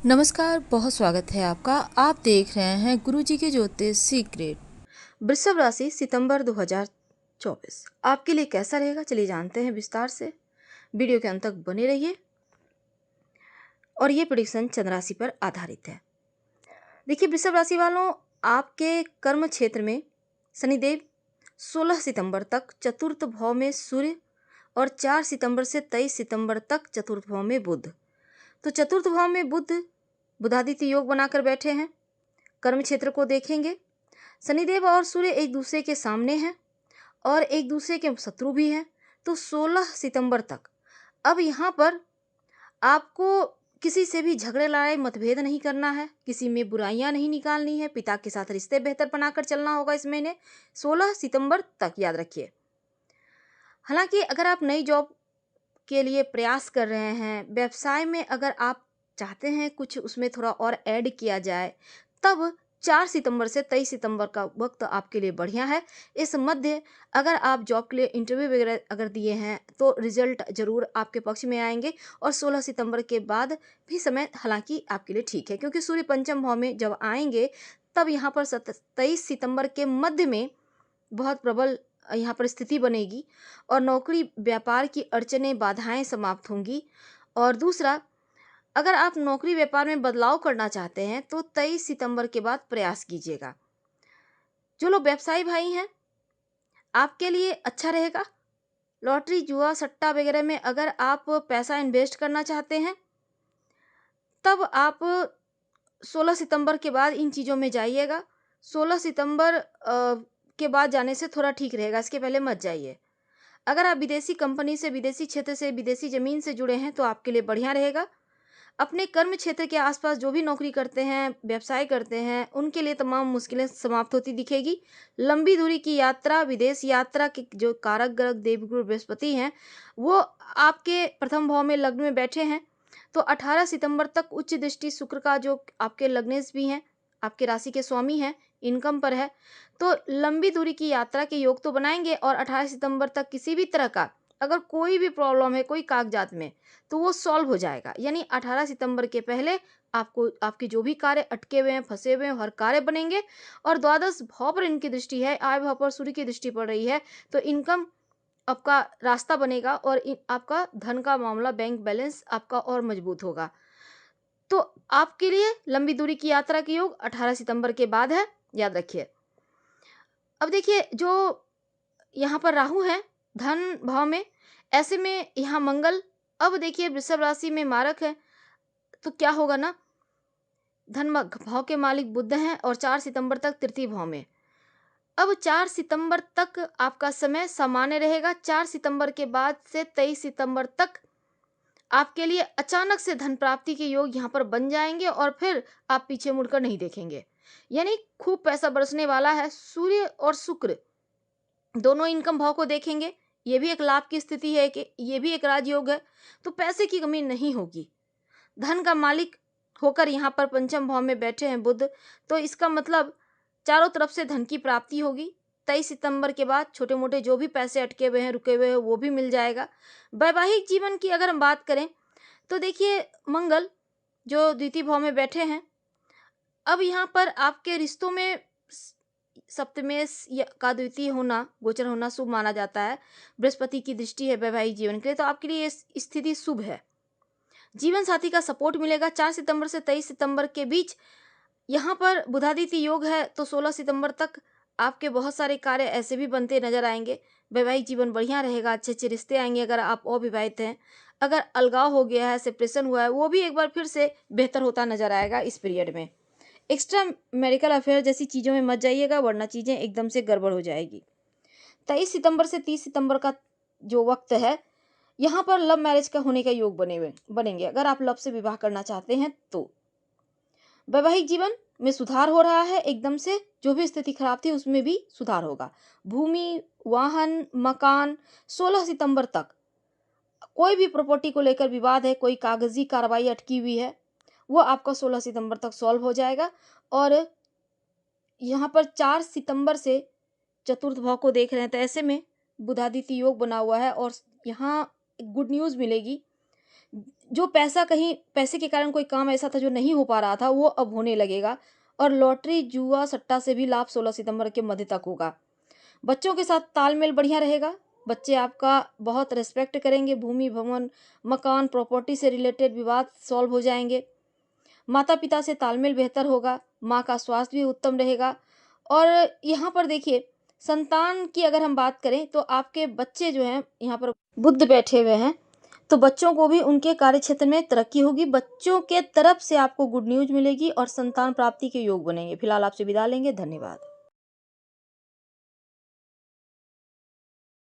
नमस्कार, बहुत स्वागत है आपका। आप देख रहे हैं गुरुजी के ज्योतिष सीक्रेट। वृषभ राशि सितंबर 2024 आपके लिए कैसा रहेगा, चलिए जानते हैं विस्तार से। वीडियो के अंत तक बने रहिए। और ये प्रेडिक्शन चंद्र राशि पर आधारित है। देखिए वृषभ राशि वालों, आपके कर्म क्षेत्र में शनिदेव 16 सितंबर तक चतुर्थ भाव में सूर्य और 4 सितंबर से 23 सितंबर तक चतुर्थ भाव में बुध। तो चतुर्थ भाव में बुध बुधादित्य योग बनाकर बैठे हैं। कर्म क्षेत्र को देखेंगे, शनिदेव और सूर्य एक दूसरे के सामने हैं और एक दूसरे के शत्रु भी हैं। तो 16 सितंबर तक अब यहाँ पर आपको किसी से भी झगड़े लड़ाई मतभेद नहीं करना है, किसी में बुराइयां नहीं निकालनी है, पिता के साथ रिश्ते बेहतर बनाकर चलना होगा इस महीने 16 सितंबर तक, याद रखिए। हालांकि अगर आप नई जॉब के लिए प्रयास कर रहे हैं, व्यवसाय में अगर आप चाहते हैं कुछ उसमें थोड़ा और ऐड किया जाए, तब 4 सितंबर से 23 सितंबर का वक्त आपके लिए बढ़िया है। इस मध्य अगर आप जॉब के लिए इंटरव्यू वगैरह अगर दिए हैं तो रिजल्ट जरूर आपके पक्ष में आएंगे। और 16 सितंबर के बाद भी समय हालांकि आपके लिए ठीक है, क्योंकि सूर्य पंचम भाव में जब आएंगे तब यहाँ पर 23 सितंबर के मध्य में बहुत प्रबल यहाँ पर स्थिति बनेगी और नौकरी व्यापार की अड़चनें बाधाएं समाप्त होंगी। और दूसरा, अगर आप नौकरी व्यापार में बदलाव करना चाहते हैं तो 23 सितंबर के बाद प्रयास कीजिएगा। जो लोग व्यवसायी भाई हैं, आपके लिए अच्छा रहेगा। लॉटरी जुआ सट्टा वगैरह में अगर आप पैसा इन्वेस्ट करना चाहते हैं तब आप 16 सितंबर के बाद इन चीज़ों में जाइएगा। 16 सितंबर के बाद जाने से थोड़ा ठीक रहेगा, इसके पहले मत जाइए। अगर आप विदेशी कंपनी से, विदेशी क्षेत्र से, विदेशी ज़मीन से जुड़े हैं तो आपके लिए बढ़िया रहेगा। अपने कर्म क्षेत्र के आसपास जो भी नौकरी करते हैं, व्यवसाय करते हैं, उनके लिए तमाम मुश्किलें समाप्त होती दिखेगी। लंबी दूरी की यात्रा, विदेश यात्रा के जो कारक ग्रह देवगुरु बृहस्पति हैं, वो आपके प्रथम भाव में लग्न में बैठे हैं। तो 18 सितंबर तक उच्च दृष्टि शुक्र का जो आपके लग्नेश भी हैं, आपके राशि के स्वामी हैं, इनकम पर है। तो लंबी दूरी की यात्रा के योग तो बनाएंगे। और 18 सितंबर तक किसी भी तरह का अगर कोई भी प्रॉब्लम है कोई कागजात में, तो वो सॉल्व हो जाएगा। यानी 18 सितंबर के पहले आपको आपके जो भी कार्य अटके हुए हैं, फंसे हुए हैं, हर कार्य बनेंगे। और द्वादश भाव पर इनकी दृष्टि है, आय भाव पर सूर्य की दृष्टि पड़ रही है, तो इनकम आपका रास्ता बनेगा और आपका धन का मामला, बैंक बैलेंस आपका और मजबूत होगा। तो आपके लिए लंबी दूरी की यात्रा के योग 18 सितंबर के बाद है, याद रखिए। अब देखिए, जो यहाँ पर राहु है धन भाव में, ऐसे में यहाँ मंगल, अब देखिए वृषभ राशि में मारक है, तो क्या होगा ना, धन भाव के मालिक बुध हैं और 4 सितंबर तक तृतीय भाव में। अब 4 सितंबर तक आपका समय सामान्य रहेगा। 4 सितंबर के बाद से 23 सितंबर तक आपके लिए अचानक से धन प्राप्ति के योग यहाँ पर बन जाएंगे और फिर आप पीछे मुड़कर नहीं देखेंगे। यानी खूब पैसा बरसने वाला है। सूर्य और शुक्र दोनों इनकम भाव को देखेंगे, ये भी एक लाभ की स्थिति है कि ये भी एक राजयोग है, तो पैसे की कमी नहीं होगी। धन का मालिक होकर यहाँ पर पंचम भाव में बैठे हैं बुध, तो इसका मतलब चारों तरफ से धन की प्राप्ति होगी। 23 सितंबर के बाद छोटे मोटे जो भी पैसे अटके हुए हैं, रुके हुए हैं, वो भी मिल जाएगा। वैवाहिक जीवन की अगर हम बात करें तो देखिए मंगल जो द्वितीय भाव में बैठे हैं, अब यहाँ पर आपके रिश्तों में सप्तमेश का द्वितीय होना, गोचर होना शुभ माना जाता है। बृहस्पति की दृष्टि है वैवाहिक जीवन के लिए, तो आपके लिए स्थिति शुभ है। जीवन साथी का सपोर्ट मिलेगा। 4 सितंबर से 23 सितंबर के बीच यहाँ पर बुधादित्य योग है, तो 16 सितंबर तक आपके बहुत सारे कार्य ऐसे भी बनते नजर आएंगे। वैवाहिक जीवन बढ़िया रहेगा, अच्छे अच्छे रिश्ते आएंगे। अगर आप अविवाहित हैं, अगर अलगाव हो गया है, सेपरेशन हुआ है, वो भी एक बार फिर से बेहतर होता नजर आएगा इस पीरियड में। एक्स्ट्रा मेडिकल अफेयर जैसी चीज़ों में मत जाइएगा, वरना चीज़ें एकदम से गड़बड़ हो जाएगी। 23 सितंबर से 30 सितंबर का जो वक्त है, यहाँ पर लव मैरिज का होने का योग बनेंगे। अगर आप लव से विवाह करना चाहते हैं तो वैवाहिक जीवन में सुधार हो रहा है। एकदम से जो भी स्थिति खराब थी उसमें भी सुधार होगा। भूमि, वाहन, मकान, 16 सितंबर तक कोई भी प्रॉपर्टी को लेकर विवाद है, कोई कागजी कार्रवाई अटकी हुई है, वो आपका 16 सितंबर तक सॉल्व हो जाएगा। और यहाँ पर 4 सितंबर से चतुर्थ भाव को देख रहे हैं, तो ऐसे में बुधादित्य योग बना हुआ है और यहाँ गुड न्यूज़ मिलेगी। जो पैसा कहीं पैसे के कारण कोई काम ऐसा था जो नहीं हो पा रहा था, वो अब होने लगेगा। और लॉटरी, जुआ, सट्टा से भी लाभ 16 सितंबर के मध्य तक होगा। बच्चों के साथ तालमेल बढ़िया रहेगा। बच्चे आपका बहुत रिस्पेक्ट करेंगे। भूमि, भवन, मकान, प्रॉपर्टी से रिलेटेड विवाद सॉल्व हो जाएंगे। माता पिता से तालमेल बेहतर होगा। माँ का स्वास्थ्य भी उत्तम रहेगा। और यहाँ पर देखिए, संतान की अगर हम बात करें तो आपके बच्चे जो हैं, यहाँ पर बुध बैठे हुए हैं, तो बच्चों को भी उनके कार्य क्षेत्र में तरक्की होगी। बच्चों के तरफ से आपको गुड न्यूज मिलेगी और संतान प्राप्ति के योग बनेंगे। फिलहाल आपसे विदा लेंगे। धन्यवाद।